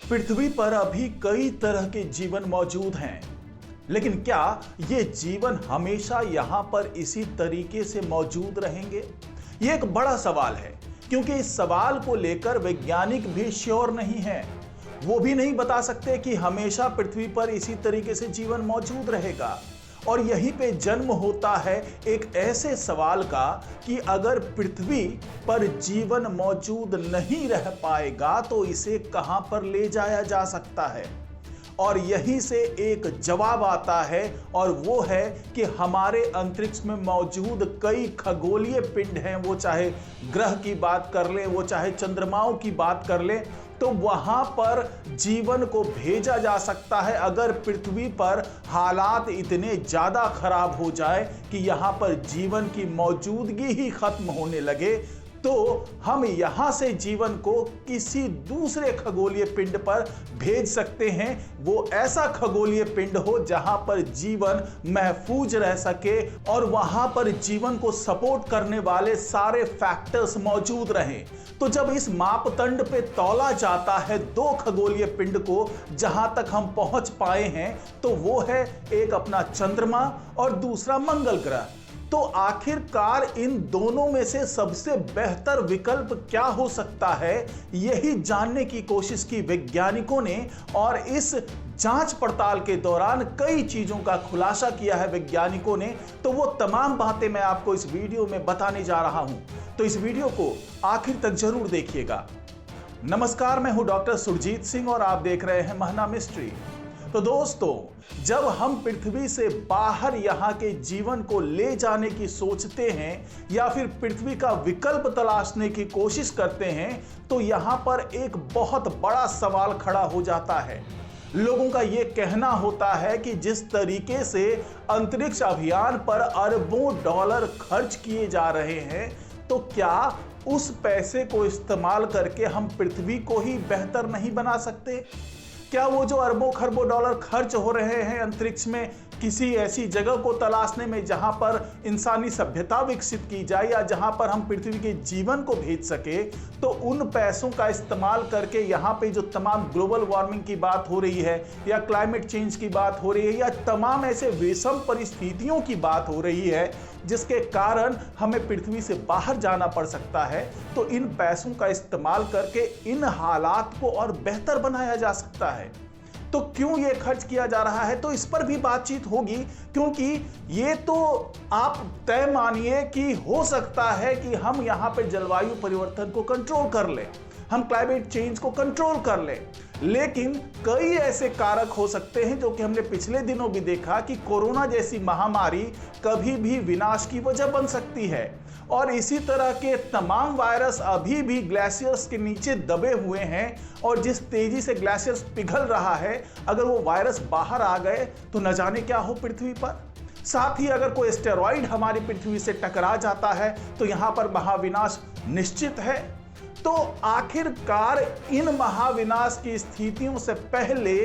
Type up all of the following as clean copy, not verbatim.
पृथ्वी पर अभी कई तरह के जीवन मौजूद हैं, लेकिन क्या ये जीवन हमेशा यहाँ पर इसी तरीके से मौजूद रहेंगे? ये एक बड़ा सवाल है, क्योंकि इस सवाल को लेकर वैज्ञानिक भी श्योर नहीं है। वो भी नहीं बता सकते कि हमेशा पृथ्वी पर इसी तरीके से जीवन मौजूद रहेगा। और यहीं पे जन्म होता है एक ऐसे सवाल का कि अगर पृथ्वी पर जीवन मौजूद नहीं रह पाएगा तो इसे कहां पर ले जाया जा सकता है। और यहीं से एक जवाब आता है, और वो है कि हमारे अंतरिक्ष में मौजूद कई खगोलीय पिंड हैं। वो चाहे ग्रह की बात कर लें, वो चाहे चंद्रमाओं की बात कर लें, तो वहां पर जीवन को भेजा जा सकता है अगर पृथ्वी पर हालात इतने ज्यादा खराब हो जाए कि यहां पर जीवन की मौजूदगी ही खत्म होने लगे, तो हम यहां से जीवन को किसी दूसरे खगोलीय पिंड पर भेज सकते हैं। वो ऐसा खगोलीय पिंड हो जहां पर जीवन महफूज रह सके और वहां पर जीवन को सपोर्ट करने वाले सारे फैक्टर्स मौजूद रहें। तो जब इस मापदंड पे तौला जाता है दो खगोलीय पिंड को जहां तक हम पहुंच पाए हैं, तो वो है एक अपना चंद्रमा और दूसरा मंगल ग्रह। तो आखिरकार इन दोनों में से सबसे बेहतर विकल्प क्या हो सकता है, यही जानने की कोशिश की वैज्ञानिकों ने। और इस जांच पड़ताल के दौरान कई चीजों का खुलासा किया है वैज्ञानिकों ने। तो वो तमाम बातें मैं आपको इस वीडियो में बताने जा रहा हूं, तो इस वीडियो को आखिर तक जरूर देखिएगा। नमस्कार, मैं हूं डॉक्टर सुरजीत सिंह और आप देख रहे हैं महना मिस्ट्री। तो दोस्तों, जब हम पृथ्वी से बाहर यहाँ के जीवन को ले जाने की सोचते हैं या फिर पृथ्वी का विकल्प तलाशने की कोशिश करते हैं, तो यहाँ पर एक बहुत बड़ा सवाल खड़ा हो जाता है। लोगों का यह कहना होता है कि जिस तरीके से अंतरिक्ष अभियान पर अरबों डॉलर खर्च किए जा रहे हैं, तो क्या उस पैसे को इस्तेमाल करके हम पृथ्वी को ही बेहतर नहीं बना सकते? क्या वो जो अरबों खरबों डॉलर खर्च हो रहे हैं अंतरिक्ष में किसी ऐसी जगह को तलाशने में जहां पर इंसानी सभ्यता विकसित की जाए या जहां पर हम पृथ्वी के जीवन को भेज सके, तो उन पैसों का इस्तेमाल करके यहाँ पे जो तमाम ग्लोबल वार्मिंग की बात हो रही है या क्लाइमेट चेंज की बात हो रही है या तमाम ऐसे विषम परिस्थितियों की बात हो रही है जिसके कारण हमें पृथ्वी से बाहर जाना पड़ सकता है, तो इन पैसों का इस्तेमाल करके इन हालात को और बेहतर बनाया जा सकता है। तो क्यों ये खर्च किया जा रहा है, तो इस पर भी बातचीत होगी, क्योंकि ये तो आप तय मानिए कि हो सकता है कि हम यहाँ पे जलवायु परिवर्तन को कंट्रोल कर लें, हम क्लाइमेट चेंज को कंट्रोल कर लें, लेकिन कई ऐसे कारक हो सकते हैं जो कि हमने पिछले दिनों भी देखा कि कोरोना जैसी महामारी कभी भी विनाश की वजह बन सकती है। और इसी तरह के तमाम वायरस अभी भी ग्लेशियर्स के नीचे दबे हुए हैं, और जिस तेजी से ग्लेशियर्स पिघल रहा है, अगर वो वायरस बाहर आ गए तो न जाने क्या हो पृथ्वी पर। साथ ही अगर कोई एस्टेरॉइड हमारी पृथ्वी से टकरा जाता है तो यहाँ पर महाविनाश निश्चित है। तो आखिरकार इन महाविनाश की स्थितियों से पहले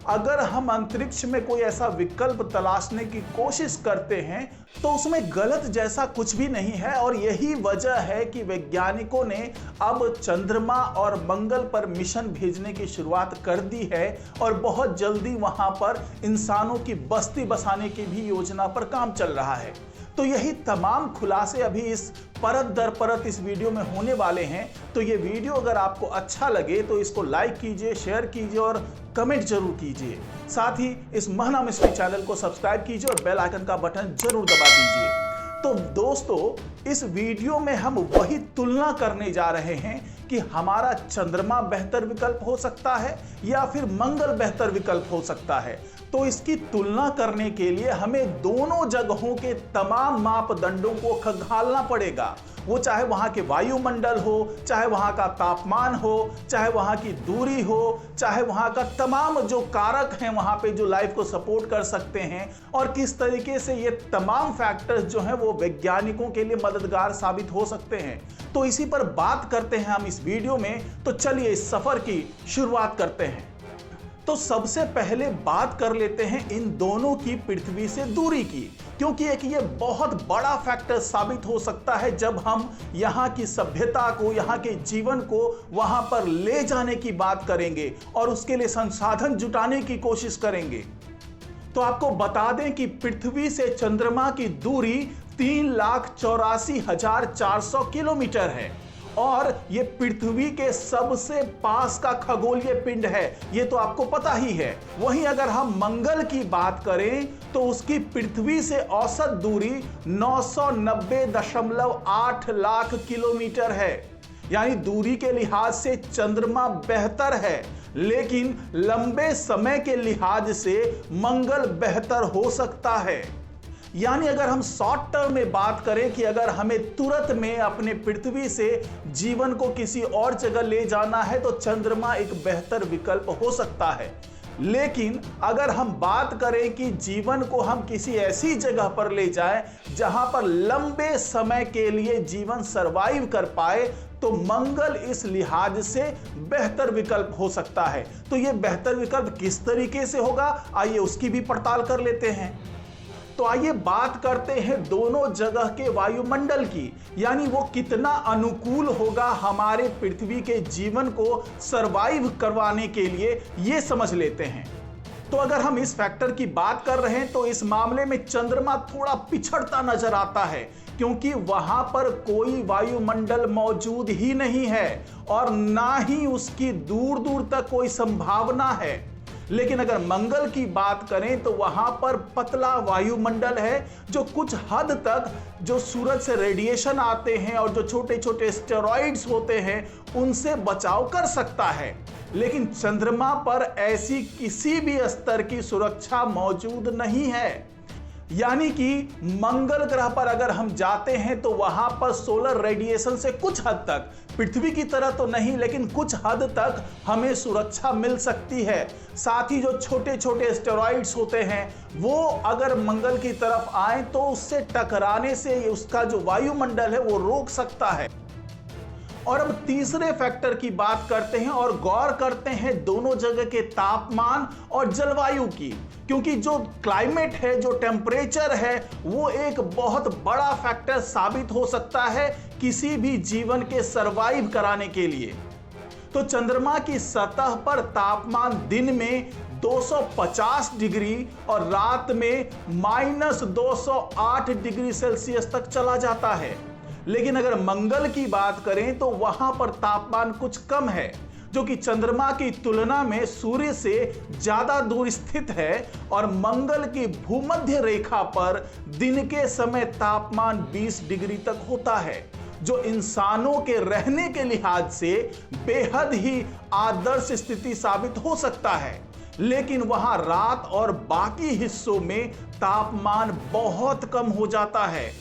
अगर हम अंतरिक्ष में कोई ऐसा विकल्प तलाशने की कोशिश करते हैं तो उसमें गलत जैसा कुछ भी नहीं है। और यही वजह है कि वैज्ञानिकों ने अब चंद्रमा और मंगल पर मिशन भेजने की शुरुआत कर दी है, और बहुत जल्दी वहां पर इंसानों की बस्ती बसाने की भी योजना पर काम चल रहा है। तो यही तमाम खुलासे अभी इस परत दर परत इस वीडियो में होने वाले हैं। तो ये वीडियो अगर आपको अच्छा लगे तो इसको लाइक कीजिए, शेयर कीजिए और कमेंट जरूर कीजिए। साथ ही इस महना मिस्ट्री चैनल को सब्सक्राइब कीजिए और बेल आइकन का बटन जरूर दबा दीजिए। तो दोस्तों, इस वीडियो में हम वही तुलना करने जा रहे हैं कि हमारा चंद्रमा बेहतर विकल्प हो सकता है या फिर मंगल बेहतर विकल्प हो सकता है। तो इसकी तुलना करने के लिए हमें दोनों जगहों के तमाम मापदंडों को खंगालना पड़ेगा। वो चाहे वहां के वायुमंडल हो, चाहे वहां का तापमान हो, चाहे वहां की दूरी हो, चाहे वहां का तमाम जो कारक हैं वहां पे जो लाइफ को सपोर्ट कर सकते हैं, और किस तरीके से ये तमाम फैक्टर्स जो हैं वो वैज्ञानिकों के लिए मददगार साबित हो सकते हैं। तो इसी पर बात करते हैं हम इस वीडियो में। तो चलिए इस सफर की शुरुआत करते हैं। तो सबसे पहले बात कर लेते हैं इन दोनों की पृथ्वी से दूरी की, क्योंकि एक ये बहुत बड़ा फैक्टर साबित हो सकता है जब हम यहाँ की सभ्यता को, यहाँ के जीवन को वहां पर ले जाने की बात करेंगे और उसके लिए संसाधन जुटाने की कोशिश करेंगे। तो आपको बता दें कि पृथ्वी से चंद्रमा की दूरी 3,84,400 किलोमीटर है और ये पृथ्वी के सबसे पास का खगोलीय पिंड है, ये तो आपको पता ही है। वहीं अगर हम मंगल की बात करें तो उसकी पृथ्वी से औसत दूरी 990.8 लाख किलोमीटर है। यानी दूरी के लिहाज से चंद्रमा बेहतर है, लेकिन लंबे समय के लिहाज से मंगल बेहतर हो सकता है। यानी अगर हम शॉर्ट टर्म में बात करें कि अगर हमें तुरंत में अपने पृथ्वी से जीवन को किसी और जगह ले जाना है तो चंद्रमा एक बेहतर विकल्प हो सकता है। लेकिन अगर हम बात करें कि जीवन को हम किसी ऐसी जगह पर ले जाएं जहां पर लंबे समय के लिए जीवन सरवाइव कर पाए, तो मंगल इस लिहाज से बेहतर विकल्प हो सकता है। तो यह बेहतर विकल्प किस तरीके से होगा, आइए उसकी भी पड़ताल कर लेते हैं। तो आइए बात करते हैं दोनों जगह के वायुमंडल की, यानी वो कितना अनुकूल होगा हमारे पृथ्वी के जीवन को सरवाइव करवाने के लिए, ये समझ लेते हैं। तो अगर हम इस फैक्टर की बात कर रहे हैं तो इस मामले में चंद्रमा थोड़ा पिछड़ता नजर आता है, क्योंकि वहां पर कोई वायुमंडल मौजूद ही नहीं है और ना ही उसकी दूर दूर तक कोई संभावना है। लेकिन अगर मंगल की बात करें तो वहां पर पतला वायुमंडल है जो कुछ हद तक जो सूरज से रेडिएशन आते हैं और जो छोटे छोटे एस्टेरॉइड्स होते हैं उनसे बचाव कर सकता है। लेकिन चंद्रमा पर ऐसी किसी भी स्तर की सुरक्षा मौजूद नहीं है। यानी कि मंगल ग्रह पर अगर हम जाते हैं तो वहां पर सोलर रेडिएशन से कुछ हद तक, पृथ्वी की तरह तो नहीं लेकिन कुछ हद तक हमें सुरक्षा मिल सकती है। साथ ही जो छोटे छोटे एस्टेरॉइड्स होते हैं वो अगर मंगल की तरफ आए तो उससे टकराने से उसका जो वायुमंडल है वो रोक सकता है। और अब तीसरे फैक्टर की बात करते हैं और गौर करते हैं दोनों जगह के तापमान और जलवायु की, क्योंकि जो क्लाइमेट है, जो टेम्परेचर है, वो एक बहुत बड़ा फैक्टर साबित हो सकता है किसी भी जीवन के सरवाइव कराने के लिए। तो चंद्रमा की सतह पर तापमान दिन में 250 डिग्री और रात में -208 डिग्री सेल्सियस तक चला जाता है। लेकिन अगर मंगल की बात करें तो वहां पर तापमान कुछ कम है, जो कि चंद्रमा की तुलना में सूर्य से ज्यादा दूर स्थित है और मंगल की भूमध्य रेखा पर दिन के समय तापमान 20 डिग्री तक होता है, जो इंसानों के रहने के लिहाज से बेहद ही आदर्श स्थिति साबित हो सकता है। लेकिन वहां रात और बाकी हिस्सों में तापमान बहुत कम हो जाता है।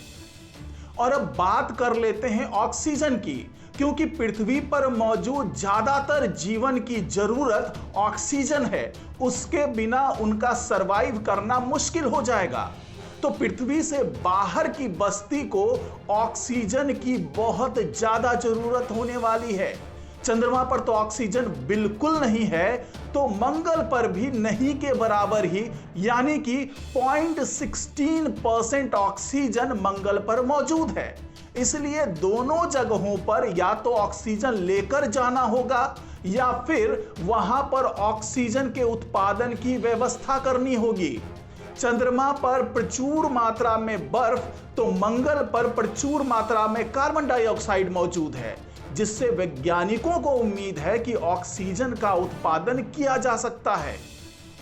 और अब बात कर लेते हैं ऑक्सीजन की, क्योंकि पृथ्वी पर मौजूद ज्यादातर जीवन की जरूरत ऑक्सीजन है, उसके बिना उनका सरवाइव करना मुश्किल हो जाएगा। तो पृथ्वी से बाहर की बस्ती को ऑक्सीजन की बहुत ज्यादा जरूरत होने वाली है। चंद्रमा पर तो ऑक्सीजन बिल्कुल नहीं है, तो मंगल पर भी नहीं के बराबर ही, यानी कि 0.16% ऑक्सीजन मंगल पर मौजूद है। इसलिए दोनों जगहों पर या तो ऑक्सीजन लेकर जाना होगा या फिर वहां पर ऑक्सीजन के उत्पादन की व्यवस्था करनी होगी। चंद्रमा पर प्रचुर मात्रा में बर्फ, तो मंगल पर प्रचुर मात्रा में कार्बन डाइऑक्साइड मौजूद है, जिससे वैज्ञानिकों को उम्मीद है कि ऑक्सीजन का उत्पादन किया जा सकता है।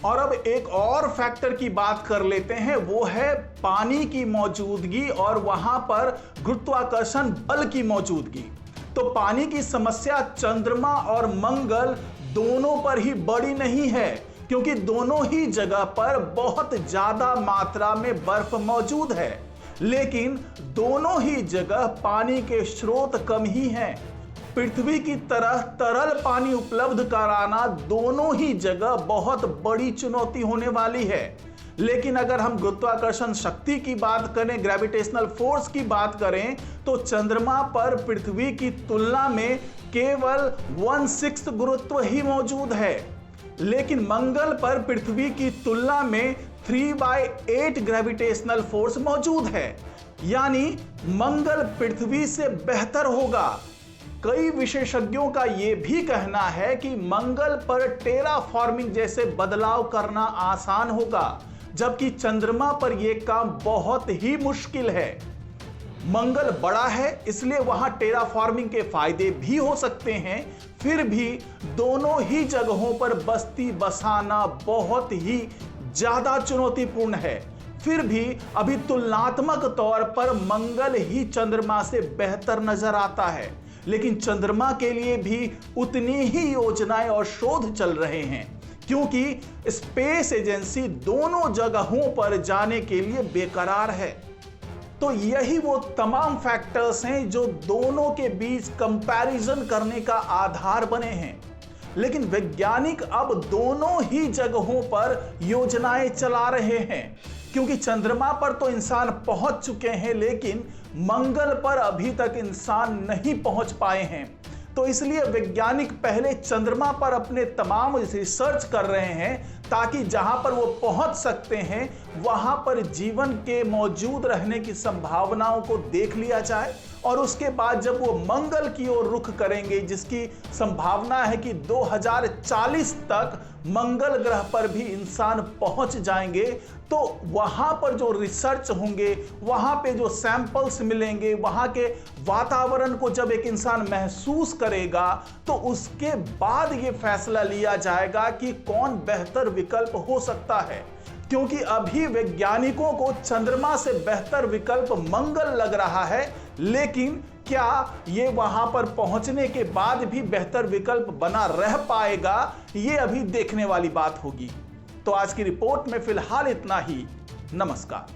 और अब एक और फैक्टर की बात कर लेते हैं, वो है पानी की मौजूदगी और वहां पर गुरुत्वाकर्षण बल की मौजूदगी। तो पानी की समस्या चंद्रमा और मंगल दोनों पर ही बड़ी नहीं है, क्योंकि दोनों ही जगह पर बहुत ज्यादा मात्रा में बर्फ मौजूद है, लेकिन दोनों ही जगह पानी के स्रोत कम ही हैं। पृथ्वी की तरह तरल पानी उपलब्ध कराना दोनों ही जगह बहुत बड़ी चुनौती होने वाली है। लेकिन अगर हम गुरुत्वाकर्षण शक्ति की बात करें, ग्रेविटेशनल फोर्स की बात करें, तो चंद्रमा पर पृथ्वी की तुलना में केवल 1/6 गुरुत्व ही मौजूद है। लेकिन मंगल पर पृथ्वी की तुलना में 3/8 ग्रेविटेशनल फोर्स मौजूद है, यानी मंगल पृथ्वी से बेहतर होगा। कई विशेषज्ञों का यह भी कहना है कि मंगल पर टेराफॉर्मिंग जैसे बदलाव करना आसान होगा, जबकि चंद्रमा पर यह काम बहुत ही मुश्किल है। मंगल बड़ा है, इसलिए वहां टेराफॉर्मिंग के फायदे भी हो सकते हैं। फिर भी दोनों ही जगहों पर बस्ती बसाना बहुत ही ज्यादा चुनौतीपूर्ण है। फिर भी अभी तुलनात्मक तौर पर मंगल ही चंद्रमा से बेहतर नजर आता है, लेकिन चंद्रमा के लिए भी उतनी ही योजनाएं और शोध चल रहे हैं, क्योंकि स्पेस एजेंसी दोनों जगहों पर जाने के लिए बेकरार है। तो यही वो तमाम फैक्टर्स हैं जो दोनों के बीच कंपैरिजन करने का आधार बने हैं। लेकिन वैज्ञानिक अब दोनों ही जगहों पर योजनाएं चला रहे हैं, क्योंकि चंद्रमा पर तो इंसान पहुंच चुके हैं, लेकिन मंगल पर अभी तक इंसान नहीं पहुंच पाए हैं। तो इसलिए वैज्ञानिक पहले चंद्रमा पर अपने तमाम रिसर्च कर रहे हैं, ताकि जहां पर वो पहुंच सकते हैं वहां पर जीवन के मौजूद रहने की संभावनाओं को देख लिया जाए, और उसके बाद जब वो मंगल की ओर रुख करेंगे, जिसकी संभावना है कि 2040 तक मंगल ग्रह पर भी इंसान पहुंच जाएंगे, तो वहां पर जो रिसर्च होंगे, वहां पे जो सैंपल्स मिलेंगे, वहां के वातावरण को जब एक इंसान महसूस करेगा, तो उसके बाद ये फैसला लिया जाएगा कि कौन बेहतर विकल्प हो सकता है। क्योंकि अभी वैज्ञानिकों को चंद्रमा से बेहतर विकल्प मंगल लग रहा है, लेकिन क्या ये वहां पर पहुंचने के बाद भी बेहतर विकल्प बना रह पाएगा, ये अभी देखने वाली बात होगी। तो आज की रिपोर्ट में फिलहाल इतना ही। नमस्कार।